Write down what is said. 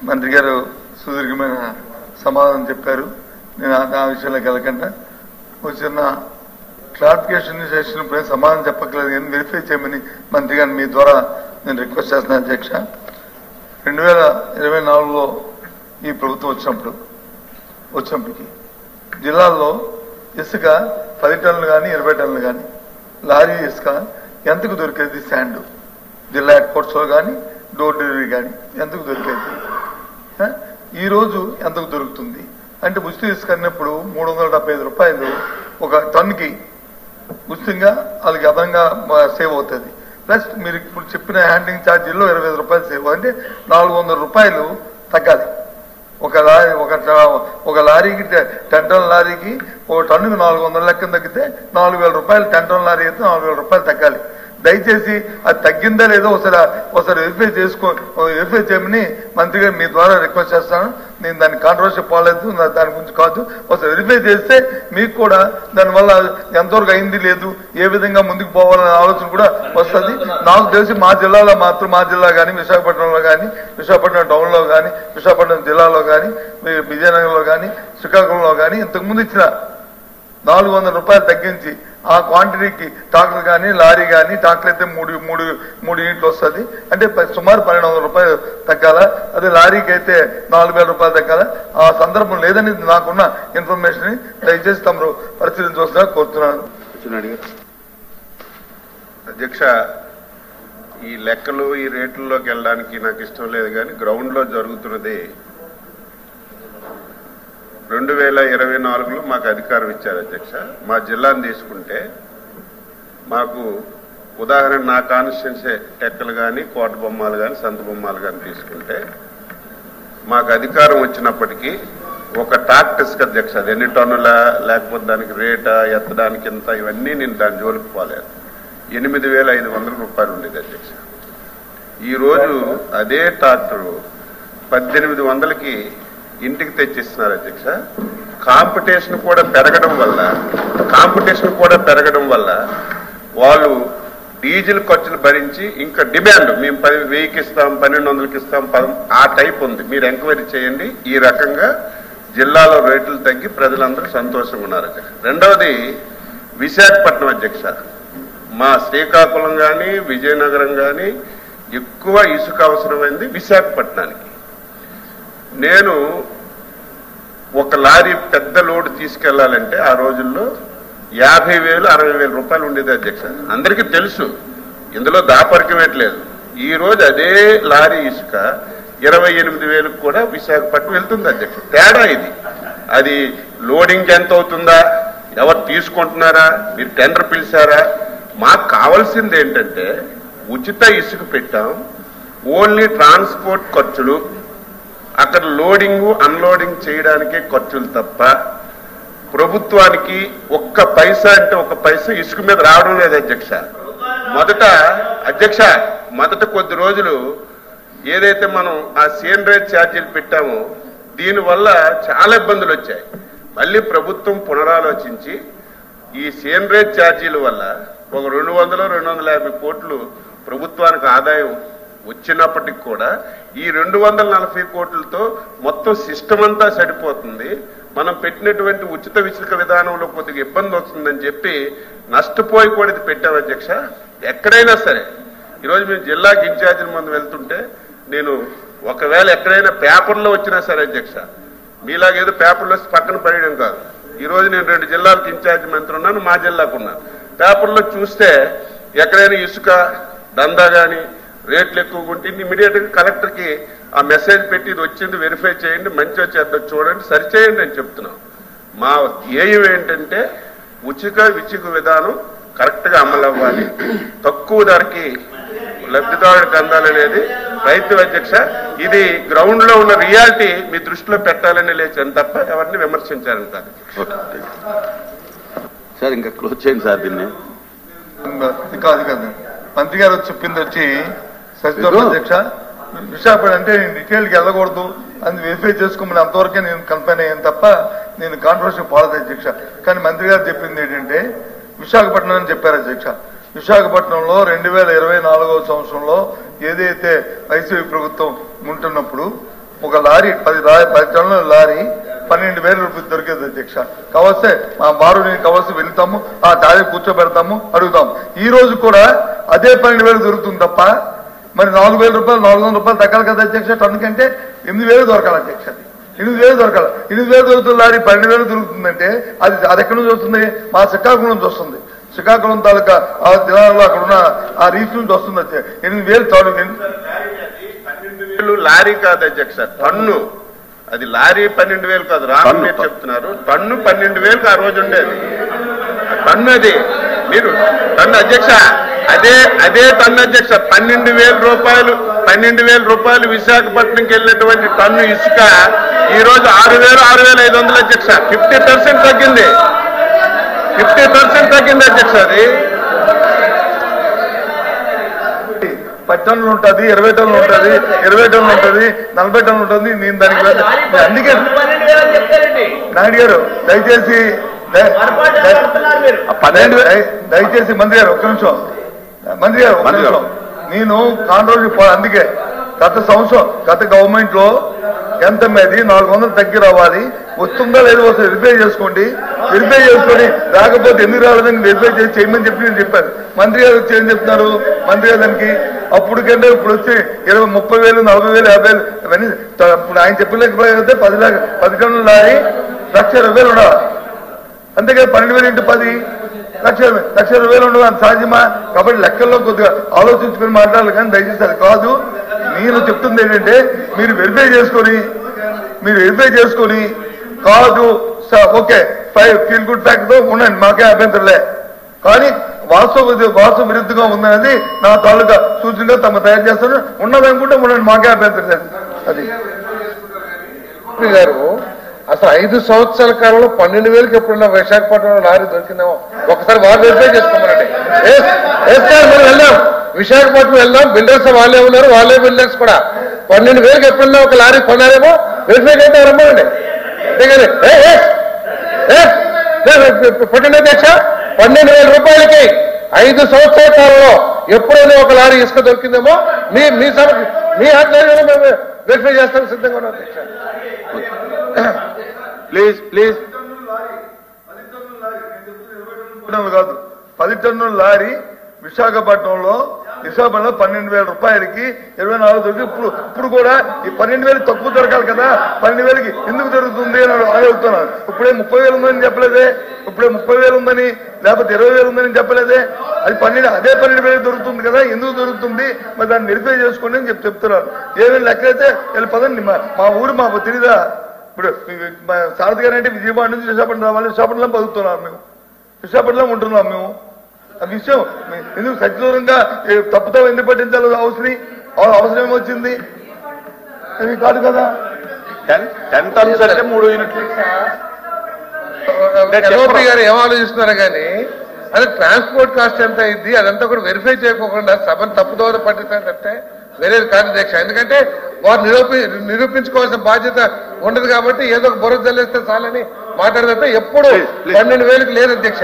మంత్రి గారు సుదీర్ఘమైన సమాధానం చెప్పారు. నేను ఆ విషయంలోకి వెళ్ళకుండా చిన్న క్లారిఫికేషన్ చేసినప్పుడే సమాధానం చెప్పట్లేదు కానీ వెరిఫై చేయమని మంత్రి గారిని మీ ద్వారా నేను రిక్వెస్ట్ చేస్తున్నాను అధ్యక్ష. 2024లో ఈ ప్రభుత్వం వచ్చినప్పటికీ జిల్లాల్లో ఇసుక 10 టన్నులు కానీ 20 టన్నులు కానీ లారీ ఇసుక ఎంతకు దొరికేది? శాండ్ జిల్లా హెడ్ క్వార్టర్స్ లో కానీ డోర్ డెలివరీ కానీ ఎంతకు దొరికేది? ఈ రోజు ఎంతకు దొరుకుతుంది అంటే ఉచిత ఇసుక అన్నప్పుడు 375 రూపాయలు ఒక టన్నుకి ఉచితంగా వాళ్ళకి అదనంగా సేవ్ అవుతుంది. ప్లస్ మీరు ఇప్పుడు చెప్పిన హ్యాండ్లింగ్ ఛార్జీల్లో 25 రూపాయలు సేవ్ అంటే 400 రూపాయలు తగ్గాలి. ఒక లారీకి 10 టన్నుల లారీకి ఒక టన్నుకు 400 లెక్కన తగ్గితే 4000 రూపాయలు. 10 టన్నుల లారీ అయితే 4000 రూపాయలు తగ్గాలి. దయచేసి అది తగ్గిందా లేదో ఒకసారి వెరిఫై చేయమని మంత్రి గారు మీ ద్వారా రిక్వెస్ట్ చేస్తాను. నేను దాన్ని కాంట్రవర్సీ పోలేదు, దాని గురించి కాదు. ఒకసారి వెరిఫై చేస్తే మీకు కూడా దానివల్ల ఎంతవరకు అయింది లేదు ఏ విధంగా ముందుకు పోవాలనే ఆలోచన కూడా వస్తుంది. నాకు తెలిసి మా జిల్లాలో మాత్రం మా జిల్లా కానీ విశాఖపట్నంలో కానీ విశాఖపట్నం టౌన్లో కానీ విశాఖపట్నం జిల్లాలో కానీ విజయనగరంలో కానీ శ్రీకాకుళంలో కానీ ఇంతకుముందు ఇచ్చిన 400 రూపాయలు తగ్గించి ఆ క్వాంటిటీకి ట్రాక్టర్ కానీ లారీ కానీ ట్రాక్టర్ అయితే మూడు యూనిట్లు వస్తుంది అంటే సుమారు 1200 రూపాయలు తగ్గాల. అదే లారీకి అయితే 4000 రూపాయలు తగ్గాల. ఆ సందర్భం లేదని నాకున్న ఇన్ఫర్మేషన్ దయచేసి తమరు పరిశీలించవలసిన కోరుతున్నాను. అధ్యక్ష, ఈ లెక్కలు ఈ రేట్లలోకి వెళ్ళడానికి నాకు ఇష్టం లేదు కానీ గ్రౌండ్ లో జరుగుతున్నది 2024లో మాకు అధికారం ఇచ్చారు అధ్యక్ష. మా జిల్లాను తీసుకుంటే మాకు ఉదాహరణ నా కాన్స్టిట్యున్సీ టెక్కలు కానీ కోట బొమ్మలు కానీ సంత బొమ్మలు కానీ తీసుకుంటే మాకు అధికారం వచ్చినప్పటికీ ఒక ట్రాక్టర్ ఇసుక అధ్యక్ష అది ఎన్ని టన్నుల లేకపోతే దానికి రేటా ఎత్తడానికి ఇంత ఇవన్నీ నేను దాని జోలికి పోలేదు. 8500 రూపాయలు ఉండేది అధ్యక్ష. ఈరోజు అదే ట్రాక్టరు 1800కి ఇంటికి తెచ్చిస్తున్నారు అధ్యక్ష. కాంపిటీషన్ కూడా పెరగడం వల్ల వాళ్ళు డీజిల్ ఖర్చులు భరించి ఇంకా డిమాండ్ మేము 1000కి ఇస్తాం 1200కి ఇస్తాం ఆ టైప్ ఉంది. మీరు ఎంక్వైరీ చేయండి. ఈ రకంగా జిల్లాలో రేట్లు తగ్గి ప్రజలందరూ సంతోషంగా ఉన్నారు అధ్యక్ష. రెండవది విశాఖపట్నం అధ్యక్ష. మా శ్రీకాకుళం కానీ విజయనగరం కానీ ఎక్కువ ఇసుక అవసరమైంది విశాఖపట్నానికి. నేను ఒక లారీ పెద్ద లోడ్ తీసుకెళ్లాలంటే ఆ రోజుల్లో 50,000 60,000 రూపాయలు ఉండేది అధ్యక్ష. అందరికీ తెలుసు, ఇందులో దాపరికమేట్లేదు. ఈ రోజు అదే లారీ ఇసుక 28,000 కూడా విశాఖపట్నం వెళ్తుంది అధ్యక్ష. తేడా ఇది. అది లోడింగ్ ఎంత అవుతుందా, ఎవరు తీసుకుంటున్నారా, మీరు టెండర్ పిలిచారా? మాకు కావాల్సింది ఏంటంటే ఉచిత ఇసుక పెట్టాం, ఓన్లీ ట్రాన్స్పోర్ట్ ఖర్చులు అక్కడ లోడింగ్ అన్లోడింగ్ చేయడానికే ఖర్చులు తప్ప ప్రభుత్వానికి ఒక్క పైసా అంటే ఒక పైసా ఇసుక మీద రావడం లేదు అధ్యక్ష. మొదట కొద్ది రోజులు ఏదైతే మనం ఆ సీనరేజ్ ఛార్జీలు పెట్టామో దీనివల్ల చాలా ఇబ్బందులు వచ్చాయి. మళ్ళీ ప్రభుత్వం పునరాలోచించి ఈ సీనరేజ్ ఛార్జీల వల్ల ఒక 200-250 కోట్లు ప్రభుత్వానికి ఆదాయం వచ్చినప్పటికి కూడా ఈ 240 కోట్లతో మొత్తం సిస్టమ్ అంతా సరిపోతుంది. మనం పెట్టినటువంటి ఉచిత ఇసుక విధానంలో కొద్దిగా ఇబ్బంది వస్తుందని చెప్పి నష్టపోయి కూడా ఇది పెట్టాం అధ్యక్ష. ఎక్కడైనా సరే ఈరోజు మేము జిల్లాకి ఇన్ఛార్జీల ముందు వెళ్తుంటే నేను ఒకవేళ ఎక్కడైనా పేపర్లో వచ్చినా సరే అధ్యక్ష, మీలాగేదో పేపర్లో పక్కన పడేయడం కాదు. ఈరోజు నేను 2 జిల్లాలకు ఇన్ఛార్జి మంత్రి ఉన్నాను, మా జిల్లాకు ఉన్నాను. పేపర్లో చూస్తే ఎక్కడైనా ఇసుక దందా కానీ రేట్లు ఎక్కువగా ఉంటే ఇమీడియట్ గా కలెక్టర్కి ఆ మెసేజ్ పెట్టి ఇది వచ్చింది వెరిఫై చేయండి, మంచి వచ్చేద్దో చూడండి, సరిచేయండి అని చెప్తున్నాం. మా ధ్యేయం ఏంటంటే ఉచిత విధానం కరెక్ట్ గా అమలు అవ్వాలి, తక్కువ ధరకి లబ్ధిదారుడికి అందాలనేది రైతు అధ్యక్ష. ఇది గ్రౌండ్ లో ఉన్న రియాలిటీ మీ దృష్టిలో పెట్టాలని లేచాను తప్ప ఎవరిని విమర్శించాలని కాదు సార్. ఇంకా క్లోజ్ చేయండి సార్ దీన్ని. కాదు మంత్రి గారు చెప్పింది వచ్చి సచివాలయం అధ్యక్ష, విశాఖపట్నం అంటే నేను డీటెయిల్కి వెళ్ళకూడదు అని వెరిఫై చేసుకోమని అంతవరకే నేను కన్ఫైన్ అయ్యాను తప్ప నేను కాంట్రవర్సీ పోలేదు అధ్యక్ష. కానీ మంత్రి గారు చెప్పింది ఏంటంటే విశాఖపట్నం అని చెప్పారు అధ్యక్ష. విశాఖపట్నంలో 2024వ సంవత్సరంలో ఏదైతే వైసీపీ ప్రభుత్వం ఉంటున్నప్పుడు ఒక లారీ 10 టన్నుల లారీ 12,000 రూపాయలు దొరికేది అధ్యక్ష. కావస్తే మా వారు నేను కావస్తే వెళ్తాము, ఆ తారీ కూర్చోబెడతాము, అడుగుతాం. ఈ రోజు కూడా అదే 12,000 దొరుకుతుంది తప్ప మరి 4,000 రూపాయలు 400 రూపాయలు తగ్గాలి కదా అధ్యక్ష. టన్ను కంటే 8,000 దొరకాలి అధ్యక్ష. 8,000 దొరకాలి. 8,000 దొరుకుతుంది లారీ 12,000 దొరుకుతుందంటే అది ఎక్కడి నుంచి వస్తుంది? మా శ్రీకాకుళం నుంచి వస్తుంది. శ్రీకాకుళం తాలూకా ఆ జిల్లాలో అక్కడ ఉన్న ఆ రీచ్ నుంచి వస్తుంది. 8,000 టన్ను. 12,000 లారీ కాదు అధ్యక్ష, టన్ను. అది లారీ 12,000 కాదు, రాము మీరు చెప్తున్నారు. టన్ను 12,000 ఆ రోజు ఉండేది. టన్ను అది మీరు టన్ను అధ్యక్ష, అదే టన్ను అధ్యక్ష. 12,000 రూపాయలు విశాఖపట్నంకి వెళ్ళినటువంటి టన్ను ఇసుక ఈ రోజు 6,500 అధ్యక్ష. 50% తగ్గింది. 50% తగ్గింది అధ్యక్ష. అది 10 టన్నులు ఉంటుంది, 20 టన్నులు ఉంటుంది, 20 టన్నులు ఉంటుంది, 40 టన్నులు ఉంటుంది. నేను దానికి అందుకే నాయుడు గారు దయచేసి మంత్రి గారు ఒక్క నిమిషం, మంత్రి గారు ఒక్క నిమిషం. నేను కాంట్రవర్సీ అందుకే గత గవర్నమెంట్ లో ఎంత మీద 400 తగ్గి రావాలి, వస్తుందా లేదో ఒకసారి వెరిఫై చేసుకోండి. వెరిఫై చేసుకొని రాకపోతే ఎందుకు రాలేదని వెరిఫై చేసి చేయమని చెప్పి నేను చెప్పాను. మంత్రి గారు వచ్చి ఏం చెప్తున్నారు? మంత్రి గారు దానికి అప్పుడు కంటే ఇప్పుడు వచ్చి 30,000, 40,000, 50,000 ఇవన్నీ ఇప్పుడు ఆయన చెప్పలేకపోతే 10 టన్నుల లారీ 1,20,000 ఉండాలి. అంతేకాదు 12,000 × 10 1,20,000 ఉండదు. అంత సాధ్యమా? కాబట్టి లెక్కల్లో కొద్దిగా ఆలోచించుకొని మాట్లాడాలి. కానీ దయచేసి అది కాదు. నేను చెప్తుంది ఏంటంటే మీరు వెరిఫై చేసుకొని కాదు ఓకే ఫీల్ గుడ్ ఫ్యాక్ట్ తో ఉండండి, మాకే అభ్యంతరలే. కానీ వాస్తవ విరుద్ధంగా ఉందనేది నా తాలూకా సూచనగా తమ తయారు చేస్తాను. ఉన్నదనుకుంటే ఉండండి, మాకే అభ్యంతరం లేదు. అది గారు అసలు 5 సంవత్సరాల కాలంలో 12,000కి ఎప్పుడున్నా విశాఖపట్నంలో లారీ దొరికిందేమో ఒకసారి వాళ్ళు వెరిఫై చేసుకోమనండి. మనం వెళ్దాం, విశాఖపట్నం వెళ్దాం. బిల్డర్స్ వాళ్ళే ఉన్నారు, వాళ్ళే బిల్డర్స్ కూడా 12,000కి ఎప్పుడున్నా ఒక లారీ కొన్నారేమో వెరిఫై అయితే రమ్మనండి. అంతేగాని పట్టిన అధ్యక్ష 12,000 రూపాయలకి 5 సంవత్సరాల కాలంలో ఎప్పుడైనా ఒక లారీ ఇసుక దొరికిందేమో మీ ఆధ్వర్యంలో మేము వెరిఫై చేస్తాం సిద్ధంగా ఉన్నాం అధ్యక్ష. ప్లీజ్ కాదు 10 టన్నుల లారీ విశాఖపట్నంలో 12,000 రూపాయలకి 24 దొరికి ఇప్పుడు కూడా ఈ 12,000 తక్కువ దొరకాలి కదా. 12,000కి ఎందుకు దొరుకుతుంది అని అడుగుతున్నాను. ఇప్పుడే 30,000 ఉందని చెప్పలేదే, ఇప్పుడే 30,000 ఉందని లేకపోతే 20,000 ఉందని చెప్పలేదే. అది అదే 12,000 దొరుకుతుంది కదా, ఎందుకు దొరుకుతుంది? మరి దాన్ని వెరిఫై చేసుకోండి అని చెప్తున్నారు. ఏమేమి లెక్కలైతే వెళ్ళి పదండి. మా ఊరు మాకు తెలీదా? ఇప్పుడు సారథి గారు అంటే విజయవాడ నుంచి విశాఖపట్నం రావాలి. విశాఖపట్నం బతుకుతున్నాం మేము, విశాఖపట్నం ఉంటున్నాం మేము. ఆ విషయం ఎందుకు సచిదూరంగా తప్పుతో ఎందుకు పట్టించాలి? అవసరం ఏమొచ్చింది? అది కాదు కదా. 10 టన్స్ అంటే 3 యూనిట్లు. ఎల్ఓపి గారు ఏం ఆలోచిస్తున్నారు కానీ అది ట్రాన్స్పోర్ట్ కాస్ట్ ఎంత అయింది అదంతా కూడా వెరిఫై చేయకోకుండా సభను తప్పుదోవ పట్టించాలంటే వేరేది కాదు అధ్యక్ష. ఎందుకంటే వారు నిరూపించుకోవాల్సిన బాధ్యత ఉండదు కాబట్టి ఏదో ఒక బుర్ర జల్లేస్తే చాలని మాట్లాడితే ఎప్పుడు 12,000కి లేదు అధ్యక్ష.